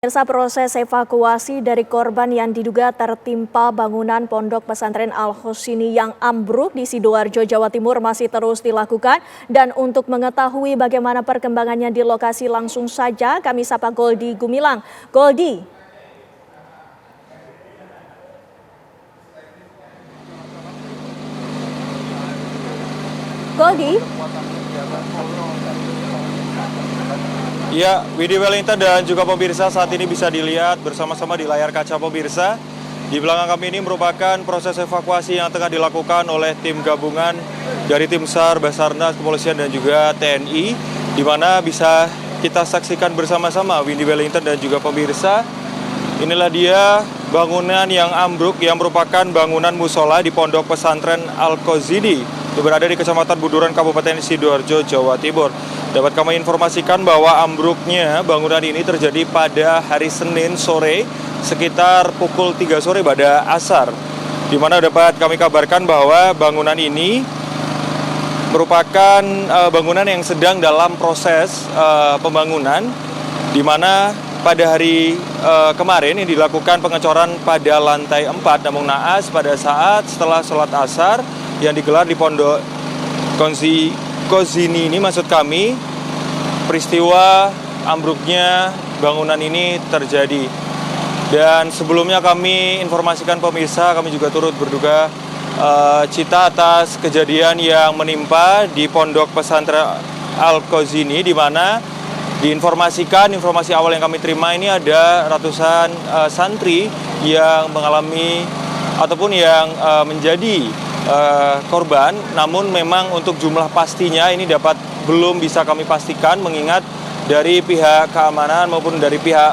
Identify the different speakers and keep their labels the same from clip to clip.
Speaker 1: Pemirsa, proses evakuasi dari korban yang diduga tertimpa bangunan Pondok Pesantren Al-Husini yang ambruk di Sidoarjo, Jawa Timur masih terus dilakukan. Dan untuk mengetahui bagaimana perkembangannya di lokasi langsung saja kami sapa Goldi Gumilang. Goldi. Goldi.
Speaker 2: Ya, Widi Wellington dan juga pemirsa saat ini bisa dilihat bersama-sama di layar kaca pemirsa. Di belakang kami ini merupakan proses evakuasi yang tengah dilakukan oleh tim gabungan dari tim SAR, Basarnas, Kepolisian dan juga TNI. Di mana bisa kita saksikan bersama-sama Widi Wellington dan juga pemirsa. Inilah dia bangunan yang ambruk yang merupakan bangunan musola di Pondok Pesantren Al-Husini yang berada di Kecamatan Buduran, Kabupaten Sidoarjo, Jawa Timur. Dapat kami informasikan bahwa ambruknya bangunan ini terjadi pada hari Senin sore sekitar pukul 3 sore pada asar. Di mana dapat kami kabarkan bahwa bangunan ini merupakan bangunan yang sedang dalam proses pembangunan, di mana pada hari kemarin ini dilakukan pengecoran pada lantai 4, namun naas pada saat setelah sholat asar yang digelar di Pondok Husini ini, maksud kami, peristiwa ambruknya bangunan ini terjadi. Dan sebelumnya kami informasikan pemirsa, kami juga turut berduka cita atas kejadian yang menimpa di Pondok Pesantren Al-Husini, di mana diinformasikan, informasi awal yang kami terima ini ada ratusan santri yang mengalami ataupun yang menjadi korban. Namun memang untuk jumlah pastinya ini belum bisa kami pastikan, mengingat dari pihak keamanan maupun dari pihak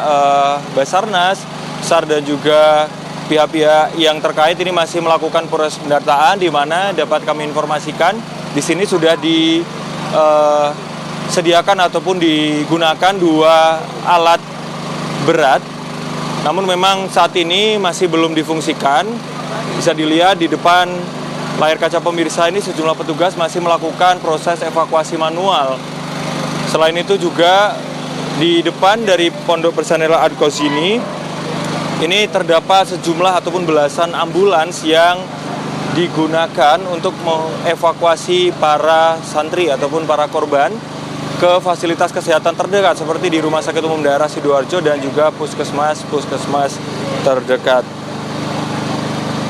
Speaker 2: Basarnas, SAR dan juga pihak-pihak yang terkait ini masih melakukan proses pendataan, di mana dapat kami informasikan di sini sudah disediakan ataupun digunakan 2 alat berat. Namun memang saat ini masih belum difungsikan. Bisa dilihat di depan layar kaca pemirsa ini sejumlah petugas masih melakukan proses evakuasi manual. Selain itu juga di depan dari Pondok Pesantren Al-Husini ini terdapat sejumlah ataupun belasan ambulans yang digunakan untuk mengevakuasi para santri ataupun para korban ke fasilitas kesehatan terdekat seperti di Rumah Sakit Umum Daerah Sidoarjo dan juga puskesmas terdekat.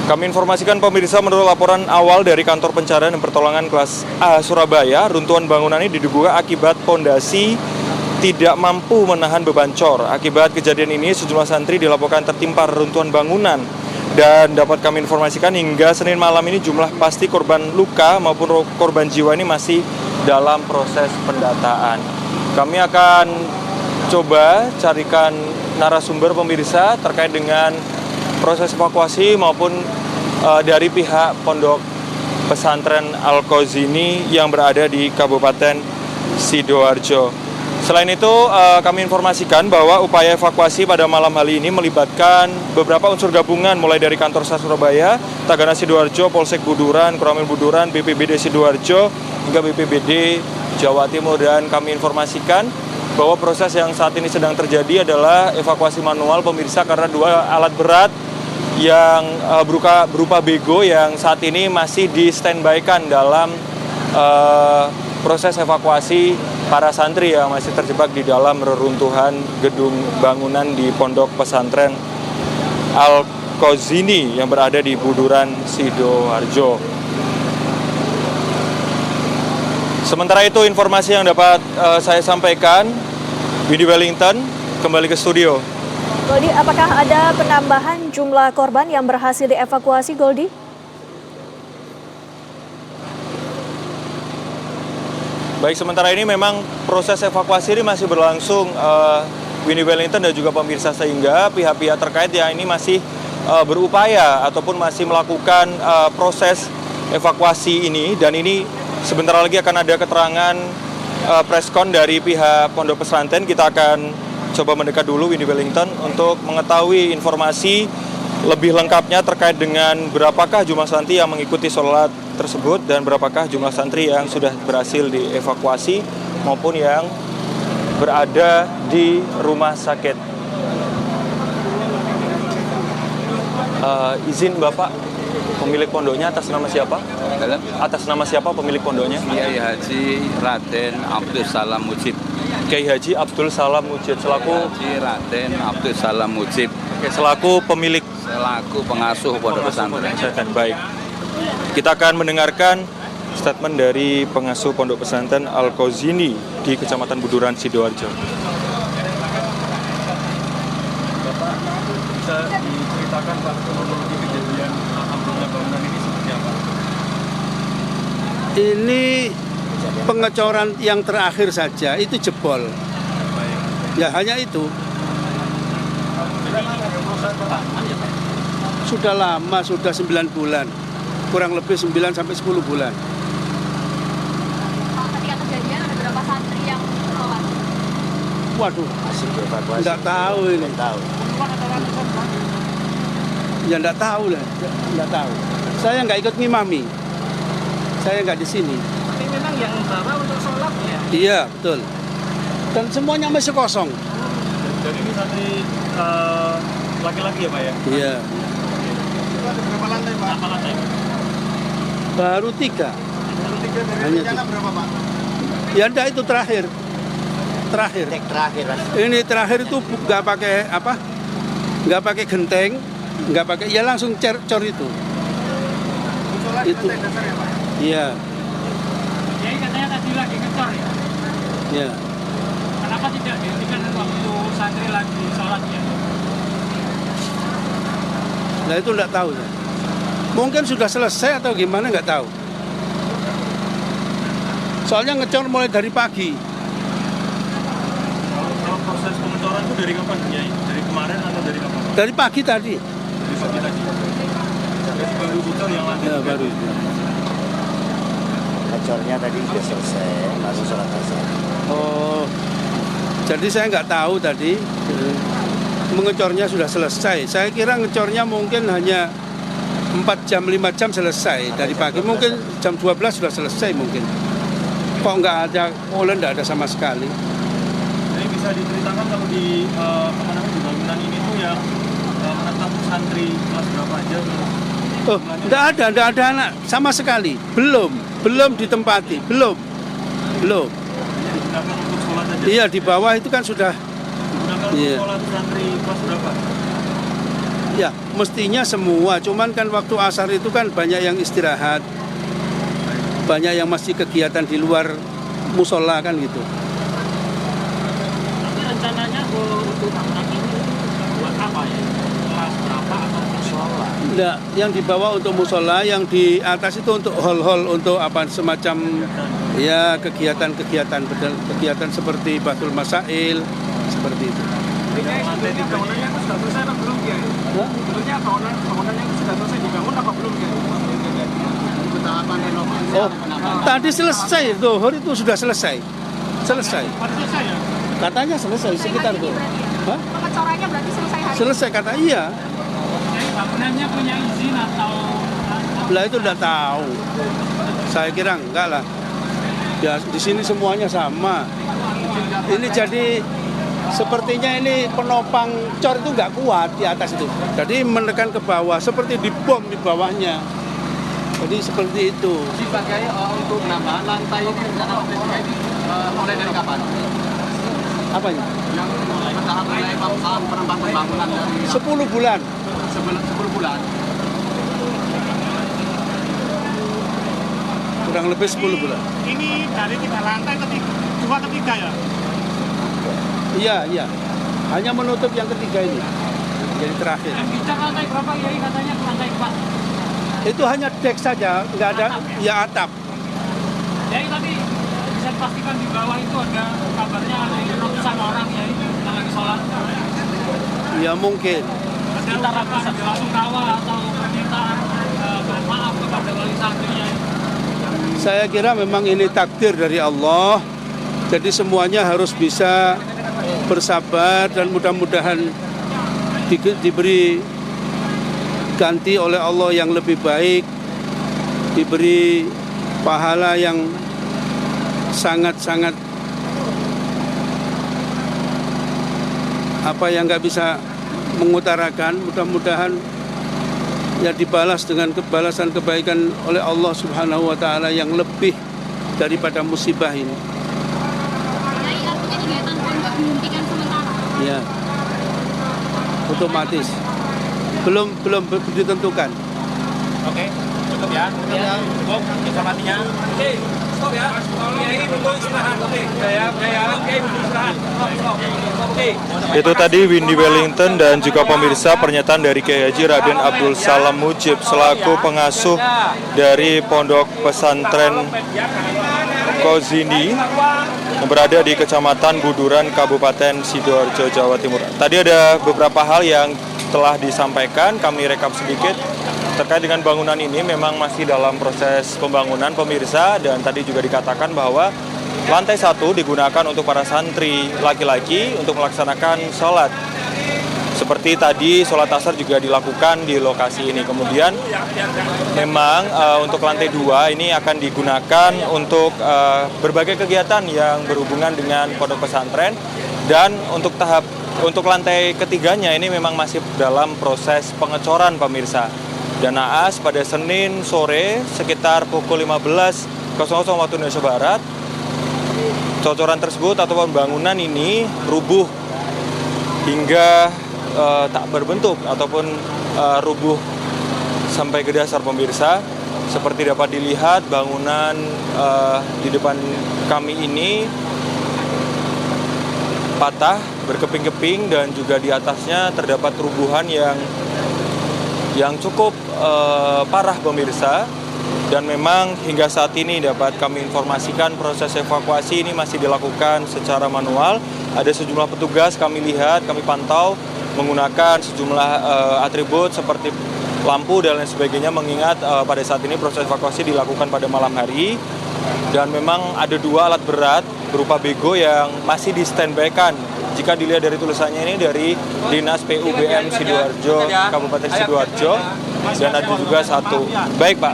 Speaker 2: Kami informasikan pemirsa, menurut laporan awal dari Kantor Pencarian dan Pertolongan kelas A Surabaya, runtuhan bangunan ini diduga akibat pondasi tidak mampu menahan beban cor. Akibat kejadian ini sejumlah santri dilaporkan tertimpa runtuhan bangunan. Dan dapat kami informasikan hingga Senin malam ini jumlah pasti korban luka maupun korban jiwa ini masih dalam proses pendataan. Kami akan coba carikan narasumber pemirsa terkait dengan proses evakuasi maupun dari pihak Pondok Pesantren Al-Husini yang berada di Kabupaten Sidoarjo. Selain itu, kami informasikan bahwa upaya evakuasi pada malam hari ini melibatkan beberapa unsur gabungan, mulai dari Kantor SAR Surabaya, Tagana Sidoarjo, Polsek Buduran, Koramil Buduran, BPBD Sidoarjo, hingga BPBD Jawa Timur. Dan kami informasikan bahwa proses yang saat ini sedang terjadi adalah evakuasi manual pemirsa, karena 2 alat berat yang berupa bego yang saat ini masih di-standby-kan dalam proses evakuasi para santri yang masih terjebak di dalam reruntuhan gedung bangunan di Pondok Pesantren Al-Husini yang berada di Buduran, Sidoarjo. Sementara itu informasi yang dapat saya sampaikan, Widi Wellington kembali ke studio.
Speaker 1: Goldi, apakah ada penambahan jumlah korban yang berhasil dievakuasi, Goldi?
Speaker 2: Baik, sementara ini memang proses evakuasi ini masih berlangsung, Winnie Wellington dan juga pemirsa, sehingga pihak-pihak terkait ya ini masih berupaya ataupun masih melakukan proses evakuasi ini. Dan ini sebentar lagi akan ada keterangan preskon dari pihak Pondok Pesantren. Kita akan coba mendekat dulu Winnie Wellington untuk mengetahui informasi lebih lengkapnya terkait dengan berapakah jumlah santri yang mengikuti sholat tersebut dan berapakah jumlah santri yang sudah berhasil dievakuasi maupun yang berada di rumah sakit. Izin Bapak, pemilik pondoknya atas nama siapa? Atas nama siapa pemilik pondoknya?
Speaker 3: Kiai Haji Raden Abdul Salam Mujib.
Speaker 2: Kiai Haji Abdul Salam Mujib selaku
Speaker 3: Haji Raden Abdul Salam Mujib
Speaker 2: selaku pemilik
Speaker 3: selaku pengasuh pondok pesantren.
Speaker 2: Baik. Kita akan mendengarkan statement dari pengasuh pondok pesantren Al-Qauzini di Kecamatan Buduran, Sidoarjo. Bapak, bisa diceritakan Pak kronologi kejadian ambruknya bangunan ini seperti apa?
Speaker 4: Ini pengecoran yang terakhir saja, itu jebol. Ya hanya itu. Sudah lama, sudah 9 bulan. Kurang lebih 9 sampai 10 bulan.
Speaker 5: Ketika kejadian ada berapa santri yang sholat?
Speaker 4: Waduh, enggak tahu ini. Ya enggak tahu lah, enggak tahu. Saya enggak ikut ngimami. Saya enggak di sini.
Speaker 6: Tapi memang yang bawa untuk sholat ya?
Speaker 4: Iya, betul. Dan semuanya masih kosong.
Speaker 2: Dan ini santri laki-laki ya Pak ya?
Speaker 4: Iya.
Speaker 6: Berapa lantai Pak?
Speaker 2: Berapa lantai?
Speaker 4: Baru 3. Hanya
Speaker 6: Rencana berapa Pak?
Speaker 4: Ya enggak, itu terakhir. Terakhir. Ini terakhir itu nggak pakai apa? Nggak pakai genteng, nggak pakai, ya langsung cor itu.
Speaker 6: Sholat
Speaker 4: Itu.
Speaker 6: lantai dasar ya Pak?
Speaker 4: Iya,
Speaker 6: Jadi katanya tadi lagi ngecor ya?
Speaker 4: iya.
Speaker 6: Kenapa tidak dihentikan waktu santri lagi sholat ya?
Speaker 4: Nah itu nggak tahu. Mungkin sudah selesai atau gimana nggak tahu. Soalnya ngecor mulai dari pagi.
Speaker 2: Kalau proses pengecoran itu dari kapan Kiai? Dari kemarin atau dari kapan?
Speaker 4: Dari pagi tadi.
Speaker 2: Dari pagi tadi. Terus baru bocor yang lanjut.
Speaker 4: Ya, baru.
Speaker 7: Kecornya tadi sudah selesai, langsung sholat asar.
Speaker 4: Oh, jadi saya nggak tahu tadi. Mengecornya sudah selesai. Saya kira ngecornya mungkin hanya 4 jam, 5 jam selesai dari pagi. Mungkin jam 12 sudah selesai mungkin. Kok nggak ada, oleh nggak ada sama sekali.
Speaker 2: Jadi bisa diceritakan kalau di di bangunan ini tuh yang menetap santri kelas berapa aja?
Speaker 4: Oh, nggak ada anak sama sekali. Belum ditempati, belum.
Speaker 2: Digunakan untuk sholat aja?
Speaker 4: Iya, di bawah itu kan sudah.
Speaker 2: Digunakan
Speaker 4: Iya.
Speaker 2: untuk sholat santri kelas berapa?
Speaker 4: Ya, mestinya semua. Cuman kan waktu asar itu kan banyak yang istirahat. Banyak yang masih kegiatan di luar musola kan gitu.
Speaker 6: Tapi rencananya untuk bangunan ini buat apa ya? Kelas berapa atau sholat?
Speaker 4: Enggak, yang dibawa untuk musola, yang di atas itu untuk hall-hall, untuk apa semacam ya kegiatan seperti Batul Masail, seperti itu.
Speaker 6: Sebetulnya bangunannya itu sudah selesai atau belum ya? Sebetulnya bangunannya itu sudah selesai dibangun apa belum ya? Tahapan renovasi.
Speaker 4: Oh, tadi selesai, Zuhur itu sudah selesai. Selesai.
Speaker 6: Baru selesai ya?
Speaker 4: Katanya selesai sekitar
Speaker 5: Hari
Speaker 4: itu.
Speaker 5: ini berarti ya?
Speaker 4: Hah?
Speaker 5: Pengecorannya berarti selesai hari ini?
Speaker 4: Selesai kata iya.
Speaker 6: Jadi bangunannya punya izin atau
Speaker 4: Lah itu udah tahu. Saya kira enggak lah. Ya di sini semuanya sama. Ini jadi sepertinya ini penopang cor itu nggak kuat di atas itu. Jadi menekan ke bawah seperti dibom di bawahnya. Jadi seperti itu.
Speaker 6: sebagai untuk penambahan lantai ini rencana ini mulai dari kapan?
Speaker 4: Apanya?
Speaker 6: Yang bertahap mulai penambahan pembangunan dari
Speaker 4: 10 bulan.
Speaker 6: 10 bulan.
Speaker 4: Kurang lebih 10 bulan.
Speaker 6: Ini dari 3 lantai ke 2 ke 3 ya?
Speaker 4: Iya. Hanya menutup yang ketiga ini. Jadi terakhir.
Speaker 6: Yang bicara lantai berapa ya? Katanya lantai 4.
Speaker 4: Itu hanya dek saja, nggak ada ya atap.
Speaker 6: Jadi tadi bisa dipastikan di bawah itu ada kabarnya ada ratusan orang ya yang lagi sholat.
Speaker 4: Ya mungkin.
Speaker 6: Ada apa langsung kawal atau permintaan maaf kepada wali santrinya.
Speaker 4: Saya kira memang ini takdir dari Allah. Jadi semuanya harus bisa bersabar dan mudah-mudahan diberi ganti oleh Allah yang lebih baik, diberi pahala yang sangat-sangat apa yang nggak bisa mengutarakan. Mudah-mudahan ya dibalas dengan kebalasan kebaikan oleh Allah Subhanahu wa taala yang lebih daripada musibah ini.
Speaker 5: Jadi artinya kegiatan pondok dihentikan sementara.
Speaker 4: Ya. Otomatis. Belum ditentukan.
Speaker 6: Oke, cukup ya. Cukup informasinya. Oke, stop ya. Ini untuk istirahat. Oke, oke, istirahat. Stop. Oke.
Speaker 2: Itu tadi Windy Wellington dan juga pemirsa pernyataan dari Kiai Haji Raden Abdul Salam Mujib selaku pengasuh dari Pondok Pesantren Kozini yang berada di Kecamatan Buduran, Kabupaten Sidoarjo, Jawa Timur. Tadi ada beberapa hal yang telah disampaikan, kami rekap sedikit terkait dengan bangunan ini. Memang masih dalam proses pembangunan pemirsa, dan tadi juga dikatakan bahwa lantai 1 digunakan untuk para santri laki-laki untuk melaksanakan sholat. Seperti tadi sholat asar juga dilakukan di lokasi ini. Kemudian memang untuk lantai 2 ini akan digunakan untuk berbagai kegiatan yang berhubungan dengan pondok pesantren, dan untuk lantai ketiganya ini memang masih dalam proses pengecoran pemirsa. Dan naas pada Senin sore sekitar pukul 15.00 waktu Indonesia Barat, cocoran tersebut atau bangunan ini rubuh hingga tak berbentuk ataupun rubuh sampai ke dasar pemirsa. Seperti dapat dilihat bangunan di depan kami ini patah berkeping-keping, dan juga di atasnya terdapat rubuhan yang cukup parah pemirsa. Dan memang hingga saat ini dapat kami informasikan proses evakuasi ini masih dilakukan secara manual. Ada sejumlah petugas kami lihat, kami pantau menggunakan sejumlah atribut seperti lampu dan lain sebagainya, mengingat pada saat ini proses evakuasi dilakukan pada malam hari. Dan memang ada 2 alat berat berupa bego yang masih di standby-kan. Jika dilihat dari tulisannya ini dari Dinas PUBM Sidoarjo, Kabupaten Sidoarjo, dan ada juga 1. Baik Pak.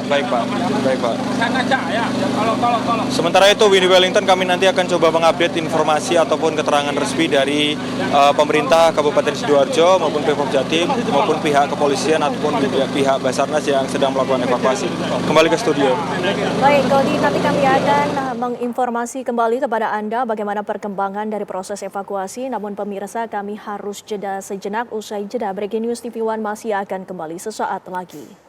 Speaker 2: Sementara itu Windy Wellington, kami nanti akan coba mengupdate informasi ataupun keterangan resmi dari pemerintah Kabupaten Sidoarjo maupun Pemprov Jatim maupun pihak kepolisian ataupun pihak Basarnas yang sedang melakukan evakuasi. Kembali ke studio.
Speaker 1: Baik, Kodi, nanti kami akan menginformasi kembali kepada Anda bagaimana perkembangan dari proses evakuasi. Namun pemirsa, kami harus jeda sejenak. Usai jeda, Breaking News TV One masih akan kembali sesaat lagi.